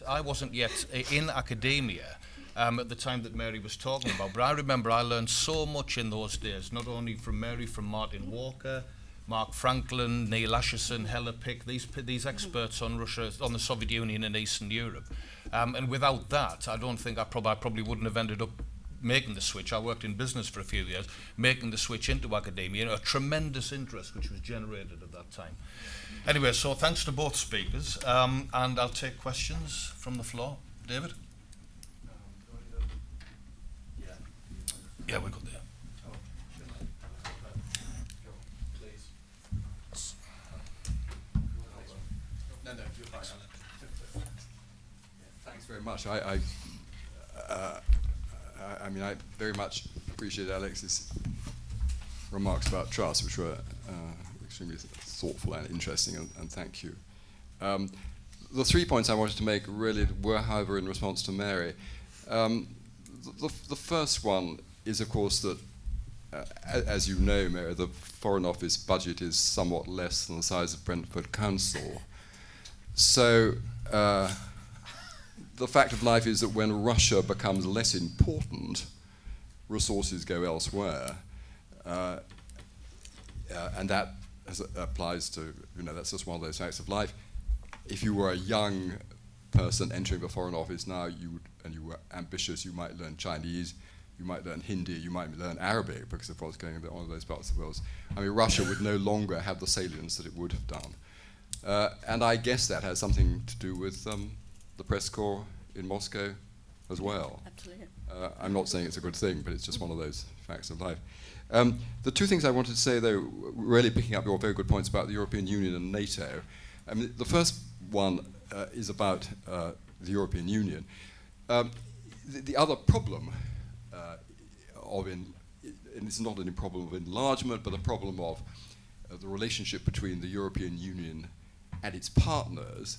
I wasn't yet in academia at the time that Mary was talking about, but I remember I learned so much in those days, not only from Mary, from Martin Walker, Mark Franklin, Neil Acheson, Hella Pick, these experts on Russia, on the Soviet Union and Eastern Europe. And without that, I don't think I probably wouldn't have ended up making the switch. I worked in business for a few years, making the switch into academia, a tremendous interest which was generated at that time. Anyway, so thanks to both speakers, and I'll take questions from the floor. David? Yeah, we got there. No, you're fine. Thanks very much. I mean, I very much appreciate Alex's remarks about trust, which were extremely thoughtful and interesting, and thank you. The 3 points I wanted to make really were, however, in response to Mary. The first one is, of course, that, as you know, Mary, the Foreign Office budget is somewhat less than the size of Brentford Council. So the fact of life is that when Russia becomes less important, resources go elsewhere. And that applies to, that's just one of those facts of life. If you were a young person entering the Foreign Office now, and you were ambitious, you might learn Chinese, you might learn Hindi, you might learn Arabic because of what's going on in one of those parts of the world. I mean, Russia would no longer have the salience that it would have done. And I guess that has something to do with the press corps in Moscow as well. Absolutely. I'm not saying it's a good thing, but it's just one of those facts of life. The two things I wanted to say, though, really picking up your very good points about the European Union and NATO. I mean, the first one is about the European Union. The other problem and it's not any problem of enlargement, but a problem of the relationship between the European Union and its partners,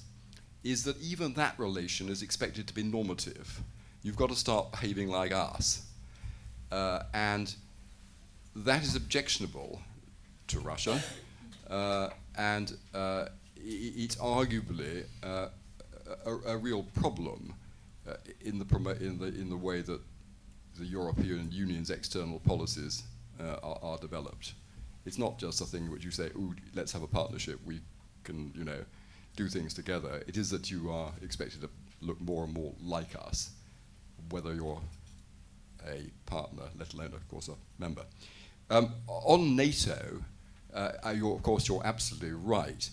is that even that relation is expected to be normative. You've got to start behaving like us. And that is objectionable to Russia, and it's arguably a real problem in the way that the European Union's external policies are developed. It's not just a thing which you say, "Ooh, let's have a partnership. We can, do things together." It is that you are expected to look more and more like us, whether you're a partner, let alone, of course, a member. On NATO, of course, you're absolutely right.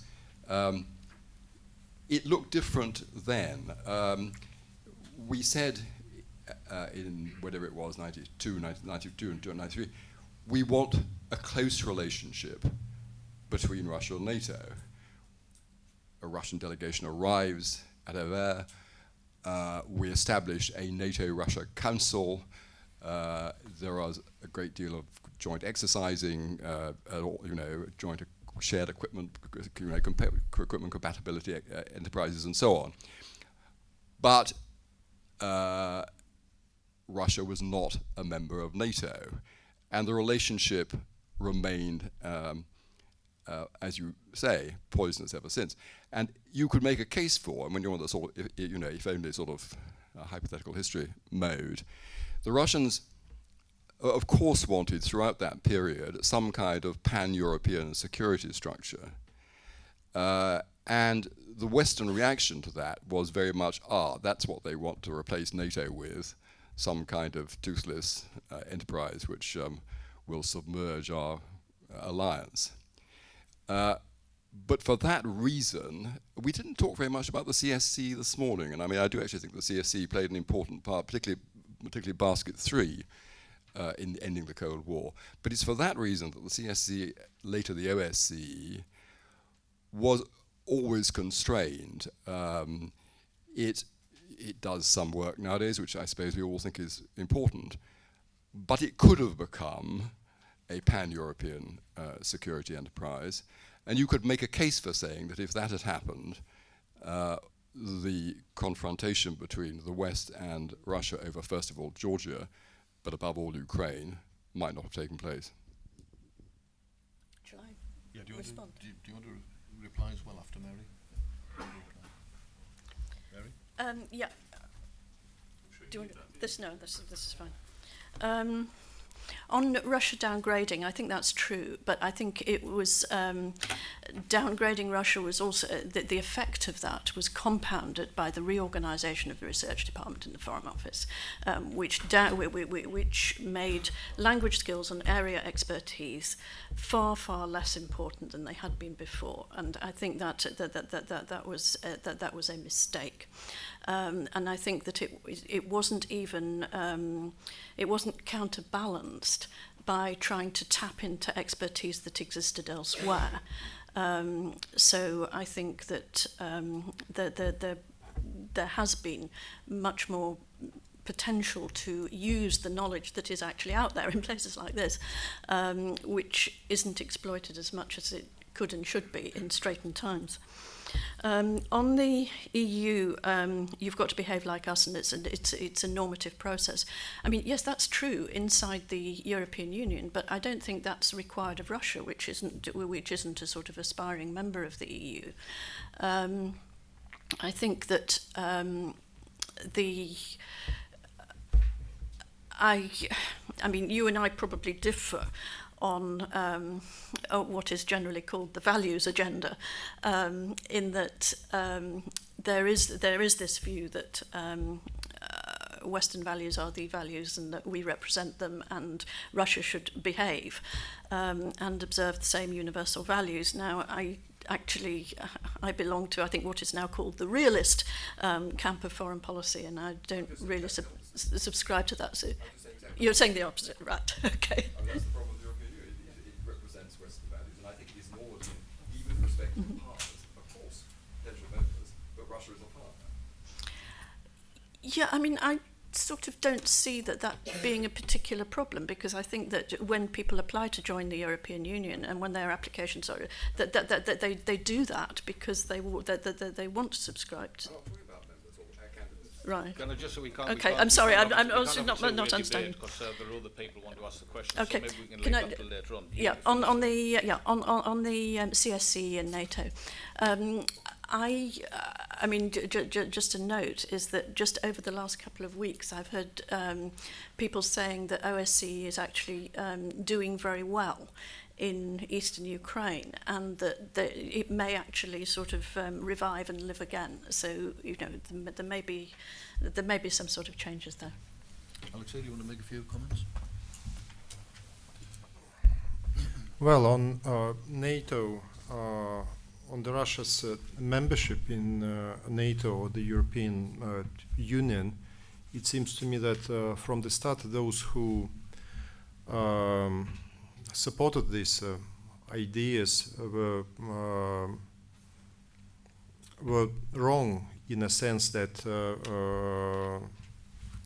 It looked different then. We said in whatever it was, 92 and 93, we want a close relationship between Russia and NATO. A Russian delegation arrives at Averre. We establish a NATO-Russia Council. There was a great deal of joint exercising, joint shared equipment, equipment compatibility enterprises, and so on. But Russia was not a member of NATO, and the relationship remained, as you say, poisonous ever since. And you could make a case for, and when you're on the sort of, if only sort of hypothetical history mode, the Russians, of course, wanted throughout that period some kind of pan-European security structure. And the Western reaction to that was very much, that's what they want to replace NATO with, some kind of toothless enterprise which will submerge our alliance. But for that reason, we didn't talk very much about the CSC this morning, and I mean, I do actually think the CSC played an important part, particularly Basket 3, in ending the Cold War. But it's for that reason that the CSC, later the OSCE, was always constrained. It does some work nowadays, which I suppose we all think is important, but it could have become a pan-European security enterprise. And you could make a case for saying that if that had happened, the confrontation between the West and Russia over, first of all, Georgia, but above all, Ukraine, might not have taken place. Shall I do you respond? Do you want to reply as well after Mary? Mary? Yeah. Do you want this? No, this is fine. On Russia downgrading, I think that's true, but I think it was downgrading Russia was also the effect of that was compounded by the reorganisation of the research department in the Foreign Office, which made language skills and area expertise far less important than they had been before, and I think that was a mistake. And I think that it wasn't even it wasn't counterbalanced by trying to tap into expertise that existed elsewhere. So I think that there has been much more potential to use the knowledge that is actually out there in places like this, which isn't exploited as much as it could and should be in straitened times. On the EU, you've got to behave like us, and it's a normative process. I mean, yes, that's true inside the European Union, but I don't think that's required of Russia, which isn't a sort of aspiring member of the EU. I think that I mean, you and I probably differ on what is generally called the values agenda, in that there is this view that Western values are the values and that we represent them, and Russia should behave and observe the same universal values. Now, I belong to, I think, what is now called the realist camp of foreign policy, and I don't really subscribe to that. So you're saying the opposite, right? Okay. That's the problem with the European Union. It represents Western values, and I think it is more than, even with respect to partners, of course, potential members, but Russia is a partner. Yeah, I mean, I sort of don't see that being a particular problem, because I think that when people apply to join the European Union and when their applications are that they do that because they want to subscribe to. I'm not talking about members or candidates. Right. Can I just, so we can't, Okay, we can't, I'm sorry, we can't I'm have a- also we can't have a not two-way understanding. debate, because there are other people who want to ask the questions, Okay, so maybe we can can leave I- that till later on. Yeah, on the CSC and NATO. I mean, just a note is that just over the last couple of weeks, I've heard people saying that OSCE is actually doing very well in eastern Ukraine, and that it may actually sort of revive and live again. So, you know, there may be some sort of changes there. Alexei, do you want to make a few comments? Well, on NATO, on the Russia's membership in NATO or the European Union, it seems to me that from the start, those who supported these ideas were wrong, in a sense that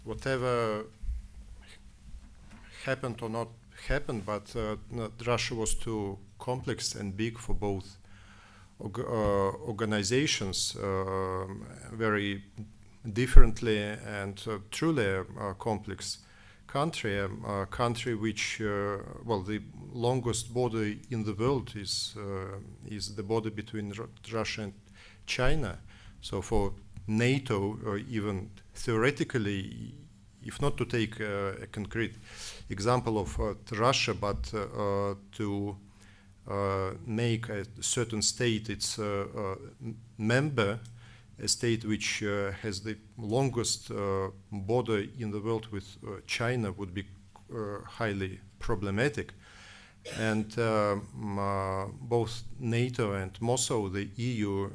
whatever happened or not happened, but Russia was too complex and big for both organizations, very differently and truly a complex country, a country which, well, the longest border in the world is the border between Russia and China. So for NATO, or even theoretically, if not to take a concrete example of Russia, but to make a certain state its member, a state which has the longest border in the world with China, would be highly problematic. And both NATO and Moscow, the EU,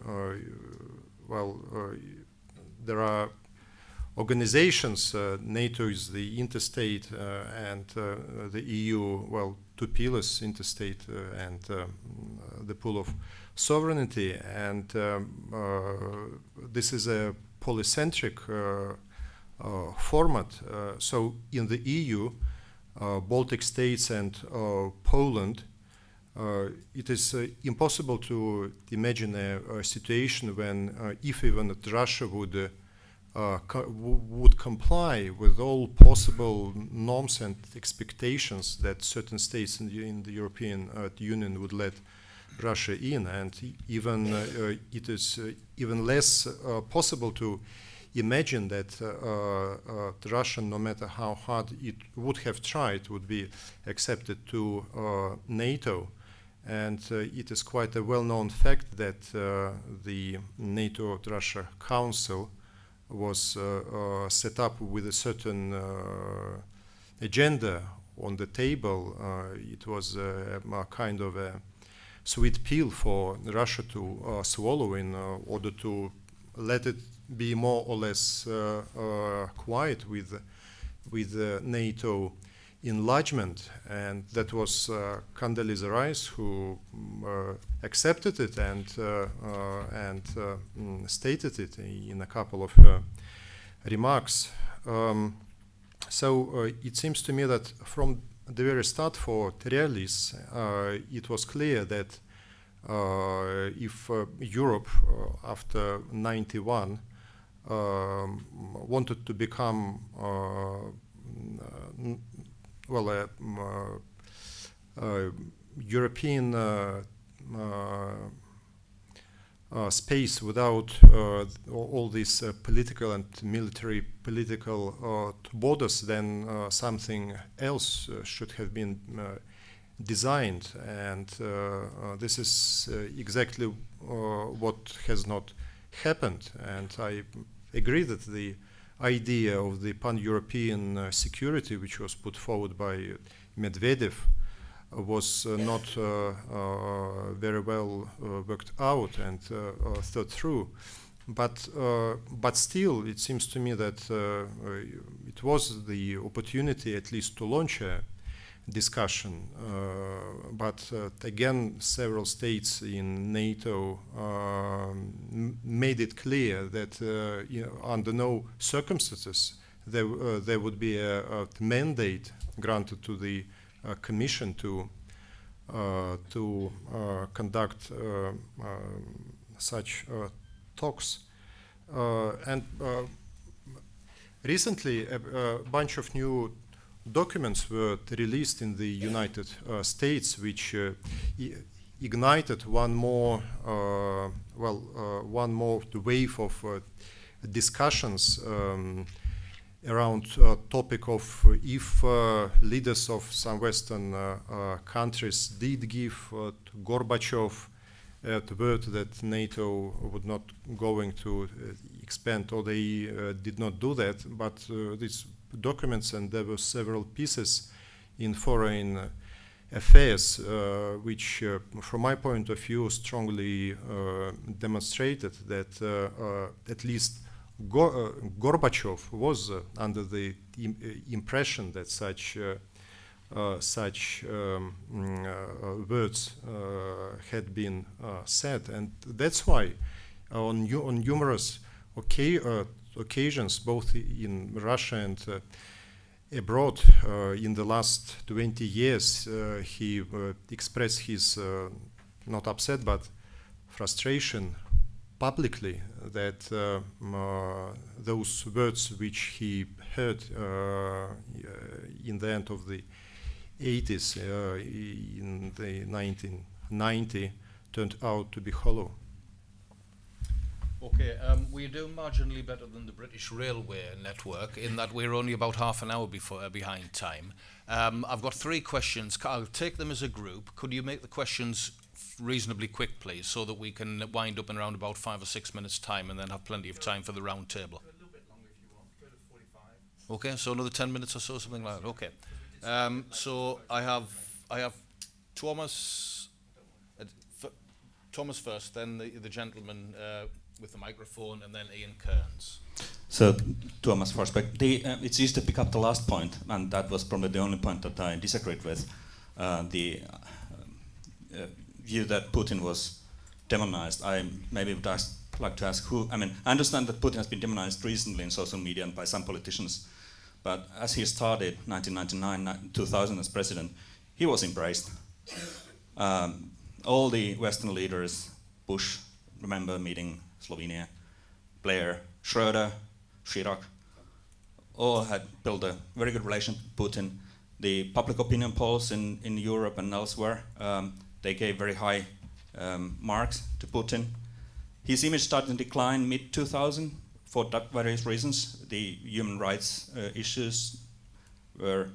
there are organizations. NATO is the interstate, and the EU, well, two pillars, interstate and the pool of sovereignty. And this is a polycentric format. So in the EU, Baltic states and Poland, it is impossible to imagine a situation when, if even Russia would comply with all possible norms and expectations that certain states in the European Union would let Russia in, and even it is even less possible to imagine that Russia, no matter how hard it would have tried, would be accepted to NATO. And it is quite a well-known fact that the NATO-Russia Council was set up with a certain agenda on the table. It was a kind of a sweet pill for Russia to swallow in order to let it be more or less quiet with NATO enlargement, and that was Condoleezza Rice who accepted it and stated it in a couple of her remarks. So it seems to me that from the very start for Realists, it was clear that if Europe after 91 wanted to become European space without all these political and military political borders, then something else should have been designed, and this is exactly what has not happened. And I agree that the idea of the pan-European security, which was put forward by Medvedev, was not very well worked out and thought through. But still, it seems to me that it was the opportunity at least to launch a discussion. But again, several states in NATO made it clear that under no circumstances there would be a mandate granted to the Commission to conduct such talks. And recently, a bunch of new documents were released in the United States, which ignited one more wave of discussions around topic of if leaders of some Western countries did give to Gorbachev the word that NATO would not going to expand, or they did not do that, but these documents, and there were several pieces in Foreign Affairs which from my point of view strongly demonstrated that at least Gorbachev was under the impression that such words had been said, and that's why on numerous occasions, both in Russia and abroad, in the last 20 years, he expressed his not upset but frustration publicly that those words which he heard in the end of the 80s, in the 1990, turned out to be hollow. Okay, we're doing marginally better than the British Railway network in that we're only about half an hour behind time. I've got 3 questions. I'll take them as a group. Could you make the questions reasonably quick, please, so that we can wind up in around about 5 or 6 minutes' time and then have plenty of time for the round table? A little bit longer if you want. Go to 45. Okay, so another 10 minutes or so, something like that. Okay. So I have Thomas. Thomas first, then the gentleman with the microphone, and then Ian Kearns. So, Thomas first, but it's easy to pick up the last point, and that was probably the only point that I disagreed with. The view that Putin was demonized. I maybe would like to ask who. I mean, I understand that Putin has been demonized recently in social media and by some politicians, but as he started 1999, 2000 as president, he was embraced. All the Western leaders, Bush, remember meeting Slovenia, Blair, Schroeder, Chirac, all had built a very good relation with Putin. The public opinion polls in Europe and elsewhere, they gave very high marks to Putin. His image started to decline mid-2000 for various reasons. The human rights issues were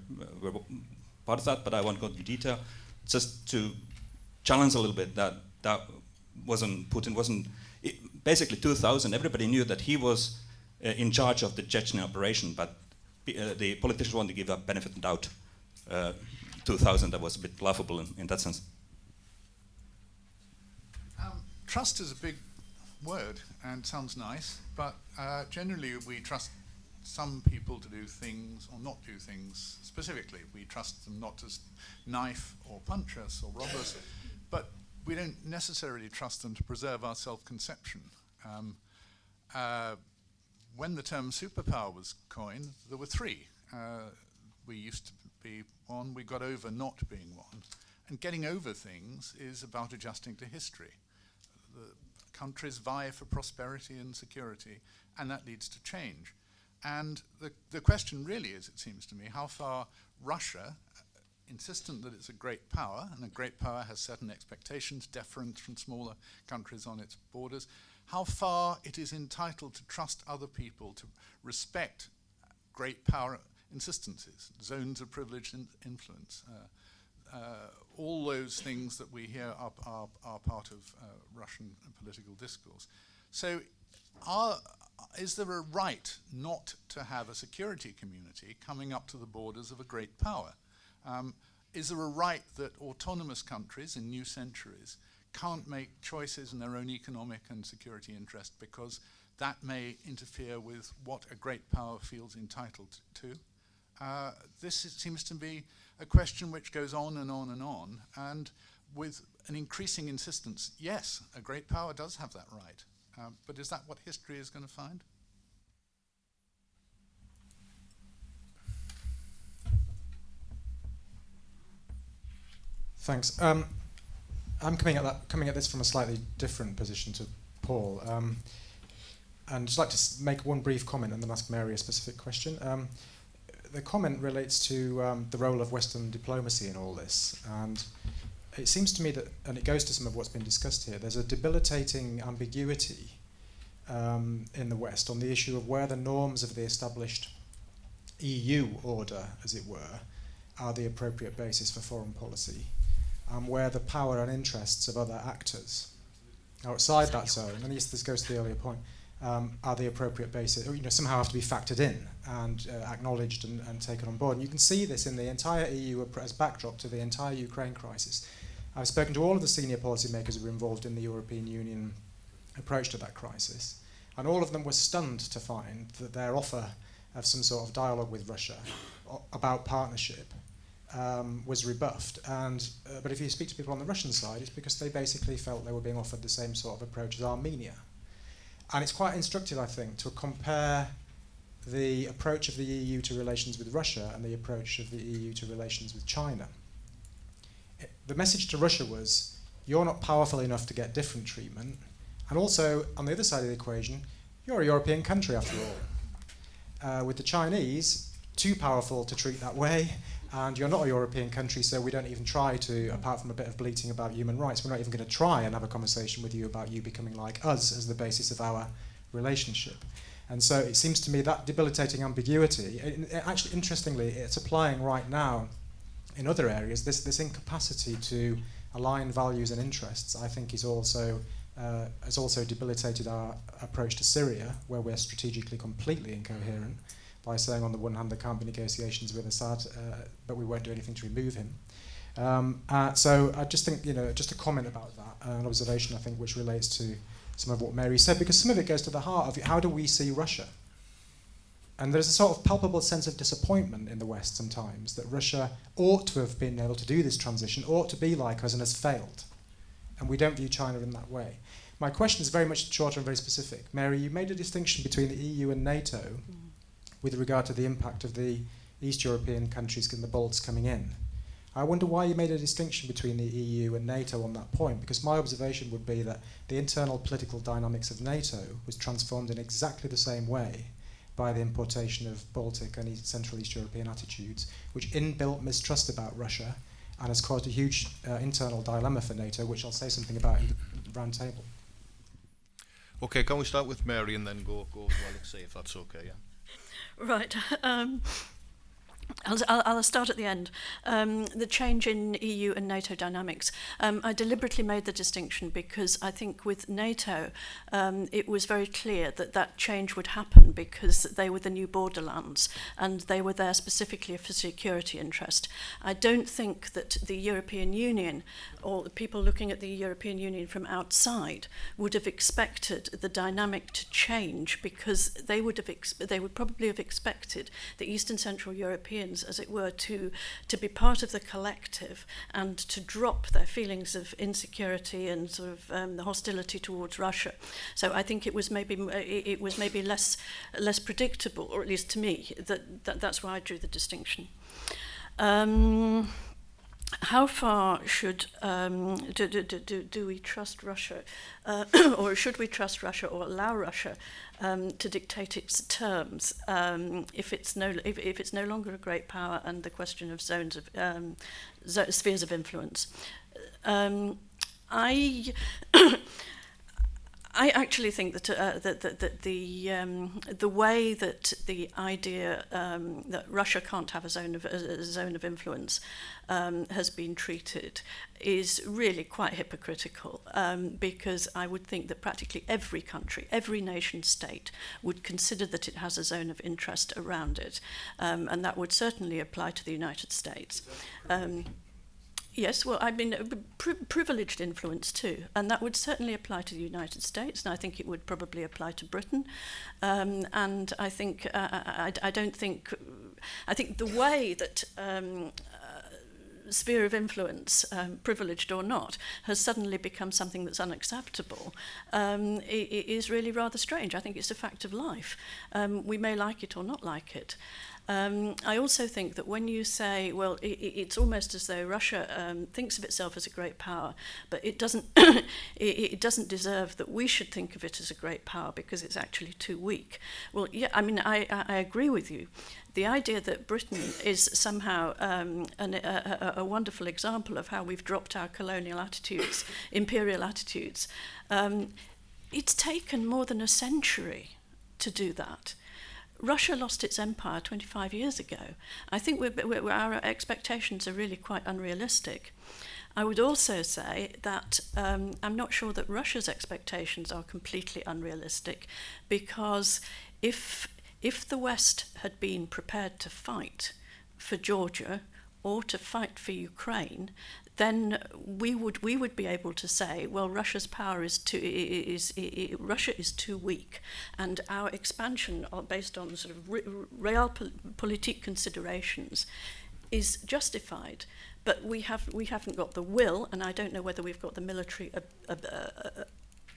part of that, but I won't go into detail. Just to challenge a little bit that Putin wasn't. Basically, 2000, everybody knew that he was in charge of the Chechen operation, but the politicians wanted to give a benefit of the doubt. 2000, that was a bit laughable in that sense. Trust is a big word and sounds nice, but generally we trust some people to do things or not do things specifically. We trust them not to knife or punch us or rob us, but we don't necessarily trust them to preserve our self-conception. When the term superpower was coined, there were three. We used to be one, we got over not being one. And getting over things is about adjusting to history. The countries vie for prosperity and security, and that leads to change. And the question really is, it seems to me, how far Russia, insistent that it's a great power, and a great power has certain expectations, deference from smaller countries on its borders, how far it is entitled to trust other people to respect great power insistences, zones of privilege and influence. All those things that we hear are part of Russian political discourse. So is there a right not to have a security community coming up to the borders of a great power? Is there a right that autonomous countries in new centuries can't make choices in their own economic and security interest because that may interfere with what a great power feels entitled to? Seems to be a question which goes on and on and on, and with an increasing insistence, yes, a great power does have that right, but is that what history is going to find? Thanks. I'm coming at this from a slightly different position to Paul, and just like to make one brief comment and then ask Mary a specific question. The comment relates to the role of Western diplomacy in all this, and it seems to me that, and it goes to some of what's been discussed here, there's a debilitating ambiguity in the West on the issue of where the norms of the established EU order, as it were, are the appropriate basis for foreign policy, and where the power and interests of other actors outside that zone, and this goes to the earlier point, are the appropriate basis, or somehow have to be factored in and acknowledged and taken on board. And you can see this in the entire EU as backdrop to the entire Ukraine crisis. I've spoken to all of the senior policymakers who were involved in the European Union approach to that crisis, and all of them were stunned to find that their offer of some sort of dialogue with Russia about partnership was rebuffed. But if you speak to people on the Russian side, it's because they basically felt they were being offered the same sort of approach as Armenia. And it's quite instructive, I think, to compare the approach of the EU to relations with Russia and the approach of the EU to relations with China. The message to Russia was, you're not powerful enough to get different treatment, and also, on the other side of the equation, you're a European country after all. With the Chinese, too powerful to treat that way, and you're not a European country, so we don't even try to, apart from a bit of bleating about human rights, we're not even going to try and have a conversation with you about you becoming like us as the basis of our relationship. And so it seems to me that debilitating ambiguity, actually, interestingly, it's applying right now in other areas. This incapacity to align values and interests, I think, has also debilitated our approach to Syria, where we're strategically completely incoherent, by saying on the one hand there can't be negotiations with Assad, but we won't do anything to remove him. So I just think, just a comment about that, an observation I think which relates to some of what Mary said, because some of it goes to the heart of it. How do we see Russia? And there's a sort of palpable sense of disappointment in the West sometimes that Russia ought to have been able to do this transition, ought to be like us, and has failed. And we don't view China in that way. My question is very much shorter and very specific. Mary, you made a distinction between the EU and NATO with regard to the impact of the East European countries and the Balts coming in. I wonder why you made a distinction between the EU and NATO on that point, because my observation would be that the internal political dynamics of NATO was transformed in exactly the same way by the importation of Baltic and Central East European attitudes, which inbuilt mistrust about Russia and has caused a huge internal dilemma for NATO, which I'll say something about in the round table. Okay, can we start with Mary and then go with Alexei, if that's okay, yeah? Right. I'll start at the end. The change in EU and NATO dynamics. I deliberately made the distinction because I think with NATO, it was very clear that that change would happen because they were the new borderlands and they were there specifically for security interest. I don't think that the European Union or the people looking at the European Union from outside would have expected the dynamic to change because they would probably have expected the Eastern Central Europeans, as it were, to be part of the collective and to drop their feelings of insecurity and sort of the hostility towards Russia. So I think it was maybe less predictable, or at least to me, that's why I drew the distinction. How far should do we trust Russia, or should we trust Russia or allow Russia to dictate its terms if it's no longer a great power, and the question of zones of spheres of influence? I actually think that the way that the idea that Russia can't have a zone of influence has been treated is really quite hypocritical, because I would think that practically every country, every nation state would consider that it has a zone of interest around it, and that would certainly apply to the United States. Yes, well, I mean, privileged influence too, and that would certainly apply to the United States, and I think it would probably apply to Britain. And I think I think the way that sphere of influence, privileged or not, has suddenly become something that's unacceptable it is really rather strange. I think it's a fact of life. We may like it or not like it. I also think that when you say, well, it's almost as though Russia thinks of itself as a great power, but it doesn't it doesn't deserve that we should think of it as a great power because it's actually too weak. Well, yeah, I mean, I agree with you. The idea that Britain is somehow a wonderful example of how we've dropped our colonial attitudes, imperial attitudes, it's taken more than a century to do that. Russia lost its empire 25 years ago. I think our expectations are really quite unrealistic. I would also say that I'm not sure that Russia's expectations are completely unrealistic, because if the West had been prepared to fight for Georgia or to fight for Ukraine, then we would be able to say, well, Russia's power Russia is too weak, and our expansion based on sort of realpolitik considerations is justified. But we haven't got the will, and I don't know whether we've got the military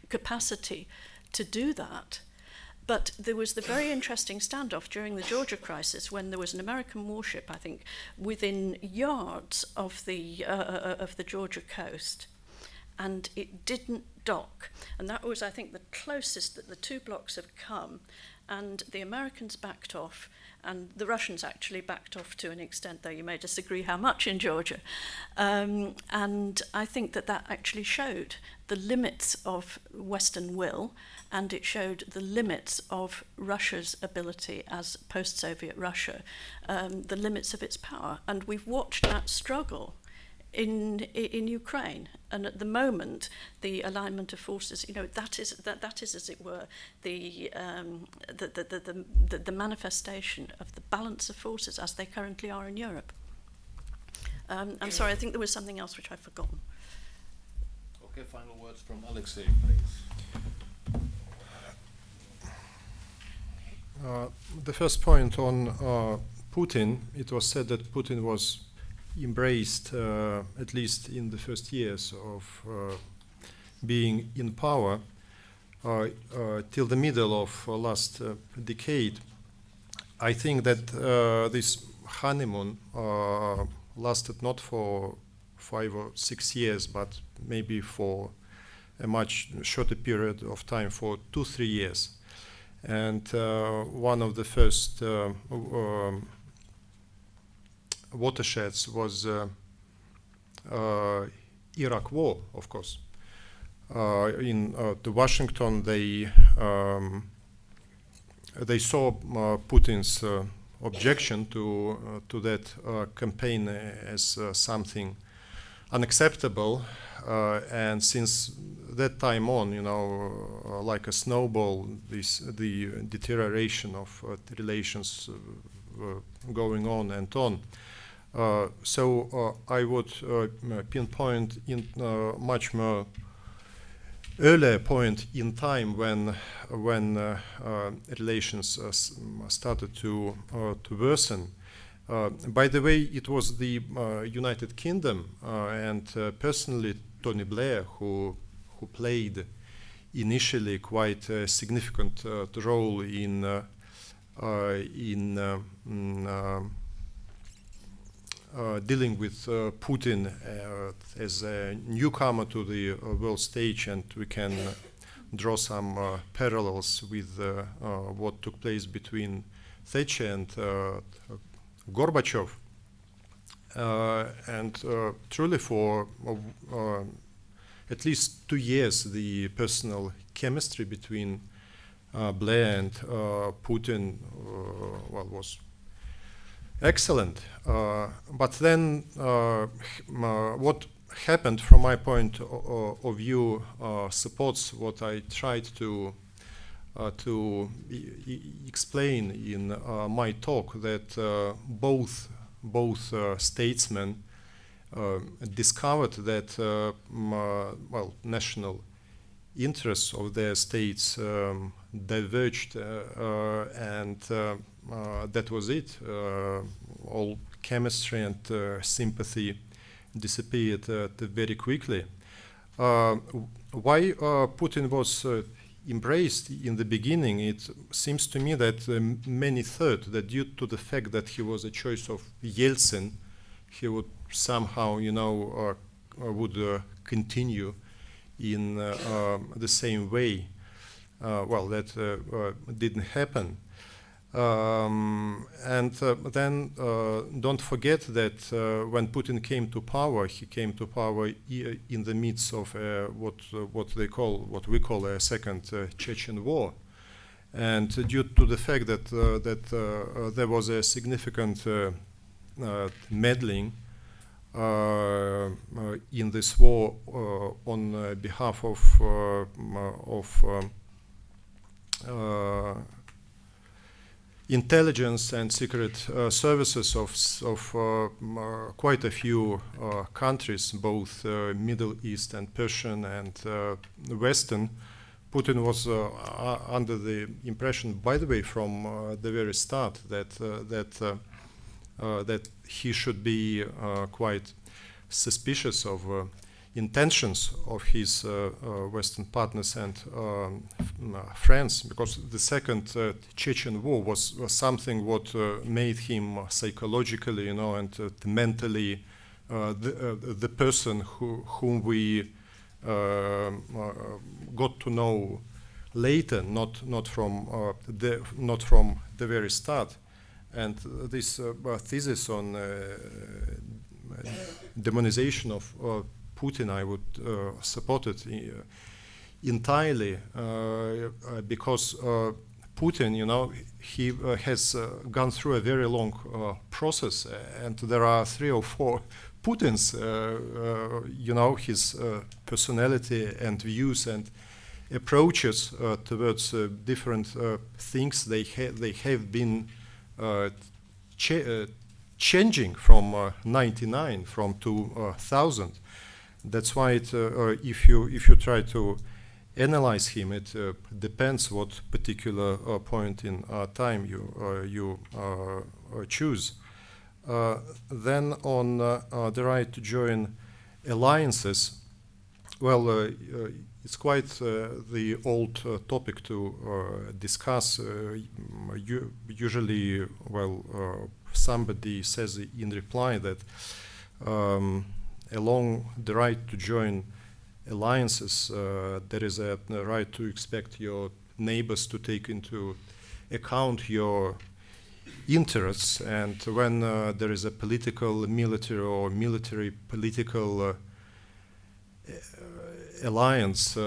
capacity to do that. But there was the very interesting standoff during the Georgia crisis when there was an American warship, I think, within yards of the Georgia coast, and it didn't dock. And that was, I think, the closest that the two blocks have come. And the Americans backed off, and the Russians actually backed off to an extent, though you may disagree how much in Georgia. And I think that actually showed the limits of Western will, and it showed the limits of Russia's ability as post-Soviet Russia, the limits of its power. And we've watched that struggle in Ukraine, and at the moment the alignment of forces, that is as it were the manifestation of the balance of forces as they currently are in Europe. I'm sorry, I think there was something else which I've forgotten. Okay, final words from Alexei, please. The first point on Putin, it was said that Putin was embraced, at least in the first years of being in power, till the middle of last decade. I think that this honeymoon lasted not for 5 or 6 years, but maybe for a much shorter period of time, for 2-3 years. And one of the first watersheds was Iraq War, of course. in to Washington, they saw Putin's objection to that campaign as something unacceptable, and since that time on, like a snowball, the deterioration of the relations going on and on. So I would pinpoint in much more earlier point in time when relations started to worsen. By the way, it was the United Kingdom and personally Tony Blair who played initially quite a significant role in dealing with Putin as a newcomer to the world stage, and we can draw some parallels with what took place between Thatcher and Gorbachev. And truly for at least 2 years, the personal chemistry between Blair and Putin was excellent. But then what happened from my point of view supports what I tried to explain in my talk, that both statesmen discovered that national interests of their states diverged, and that was it. All chemistry and sympathy disappeared very quickly. Why Putin was embraced in the beginning, it seems to me that many thought that due to the fact that he was a choice of Yeltsin, he would somehow, would continue in the same way. Well, that didn't happen. And then don't forget that when Putin came to power, he came to power in the midst of what we call a second Chechen war, and due to the fact that there was a significant meddling in this war on behalf of intelligence and secret services of quite a few countries, both Middle East and Persian and Western. Putin was under the impression, by the way, from the very start, that he should be quite suspicious of intentions of his Western partners and friends, because the second Chechen war was something what made him psychologically, and mentally the person whom we got to know later, not from the very start. And this thesis on demonization of Putin, I would support it entirely, because Putin, he has gone through a very long process, and there are 3 or 4 Putins. His personality and views and approaches towards different things, they have been changing from 99, from 2000. That's why if you try to analyze him, it depends what particular point in time you choose. Then on the right to join alliances, well, it's quite the old topic to discuss. Usually, somebody says in reply that along the right to join alliances, there is a right to expect your neighbors to take into account your interests, and when there is a political, military, or military-political alliance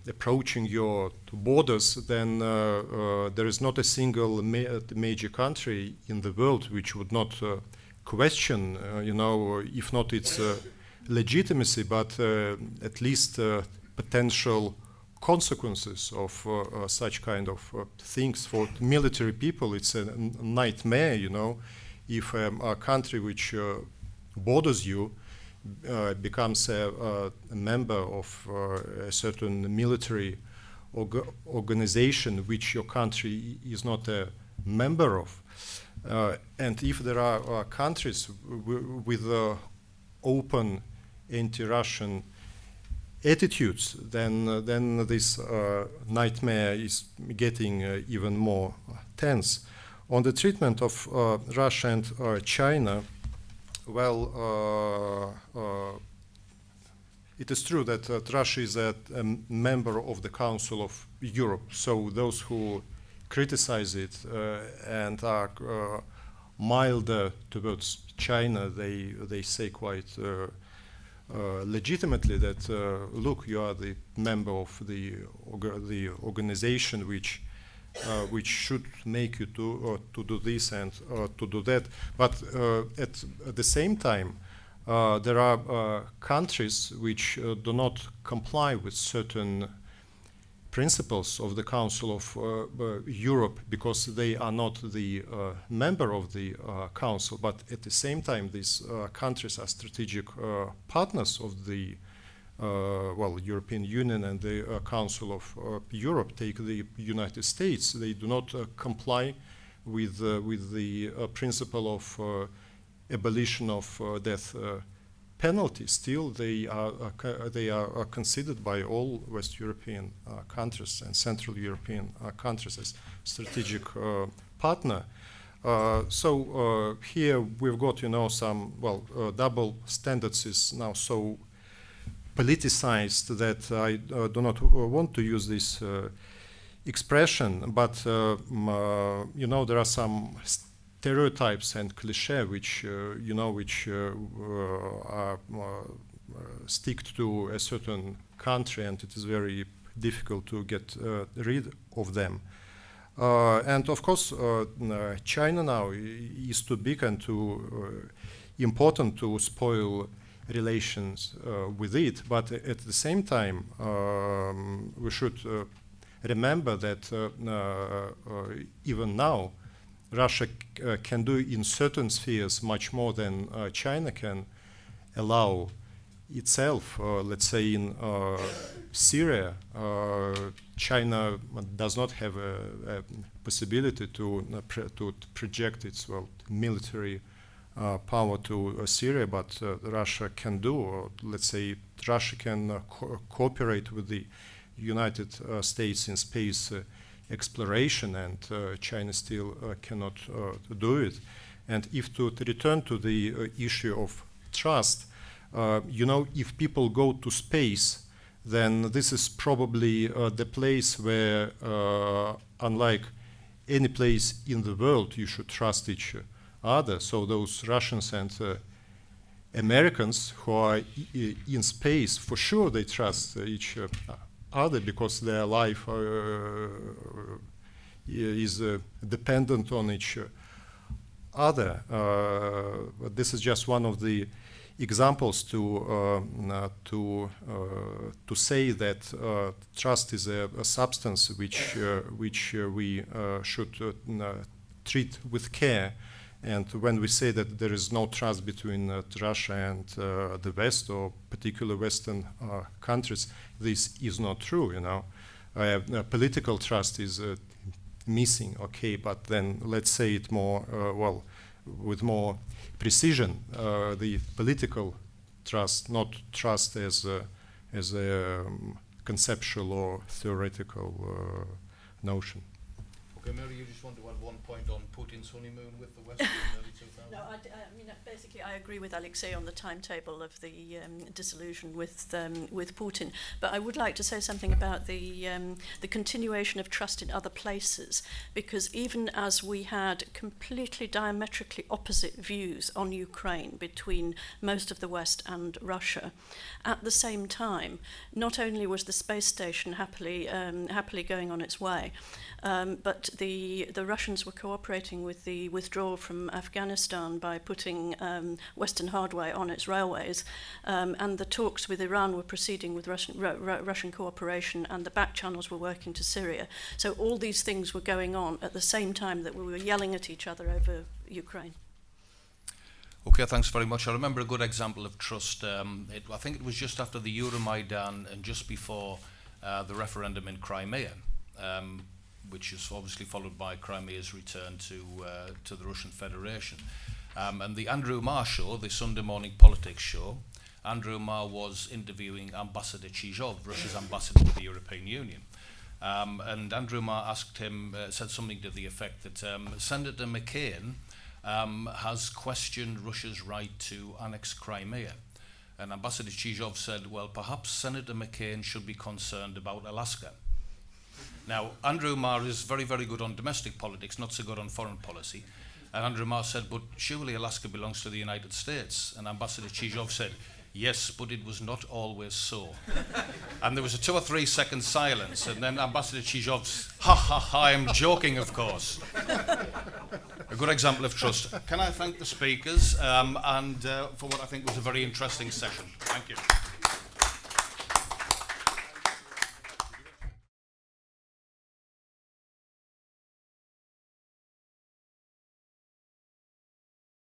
approaching your borders, then there is not a single major country in the world which would not question, if not its legitimacy, but at least potential consequences of such kind of things. For military people, it's a nightmare, if a country which borders you becomes a member of a certain military organization which your country is not a member of. And if there are countries with open anti-Russian attitudes, then this nightmare is getting even more tense. On the treatment of Russia and China, well, it is true that Russia is a member of the Council of Europe, so those who criticize it and are milder towards China, they say quite legitimately that, look, you are the member of the organization which should make you to do this and to do that. But at the same time, there are countries which do not comply with certain principles of the Council of Europe because they are not the member of the Council. But at the same time, these countries are strategic partners of the European Union and the Council of Europe. Take the United States; they do not comply with the principle of abolition of death penalty. Still, they are considered by all West European countries and Central European countries as strategic partner. So here we've got some double standards is now so politicized that I do not want to use this expression, but there are some stereotypes and cliché which are stick to a certain country, and it is very difficult to get rid of them. And of course, China now is too big and too important to spoil relations with it, but at the same time we should remember that even now Russia can do in certain spheres much more than China can allow itself. Let's say in Syria, China does not have a possibility to project its military power to Syria, but Russia can do. Or let's say Russia can cooperate with the United States in space exploration, and China still cannot do it. And if to return to the issue of trust, if people go to space, then this is probably the place where, unlike any place in the world, you should trust each other. So those Russians and Americans who are in space, for sure they trust each other because their life is dependent on each other. This is just one of the examples to say that trust is a substance which we should treat with care. And when we say that there is no trust between Russia and the West or particular Western countries, this is not true. Political trust is missing, okay, but then let's say it more with more precision. The political trust, not trust as a conceptual or theoretical notion. Okay, Mary, you just want to add one point on Putin's honeymoon with the West in the early 2000s? No, I mean, basically, I agree with Alexei on the timetable of the disillusion with Putin. But I would like to say something about the continuation of trust in other places, because even as we had completely diametrically opposite views on Ukraine between most of the West and Russia, at the same time, not only was the space station happily going on its way, but the Russians were cooperating with the withdrawal from Afghanistan by putting Western hardware on its railways, and the talks with Iran were proceeding with Russian cooperation, and the back channels were working to Syria. So all these things were going on at the same time that we were yelling at each other over Ukraine. Okay, thanks very much. I remember a good example of trust. I think it was just after the Euromaidan and just before the referendum in Crimea, which is obviously followed by Crimea's return to the Russian Federation. And the Andrew Marr show, the Sunday morning politics show, Andrew Marr was interviewing Ambassador Chizhov, Russia's ambassador to the European Union. And Andrew Marr asked him, said something to the effect that Senator McCain has questioned Russia's right to annex Crimea. And Ambassador Chizhov said, well, perhaps Senator McCain should be concerned about Alaska. Now, Andrew Marr is very, very good on domestic politics, not so good on foreign policy. And Andrew Marr said, but surely Alaska belongs to the United States. And Ambassador Chizhov said, yes, but it was not always so. And there was a 2 or 3 second silence, and then Ambassador Chizhov's, ha ha ha, I'm joking, of course. A good example of trust. Can I thank the speakers and for what I think was a very interesting session. Thank you.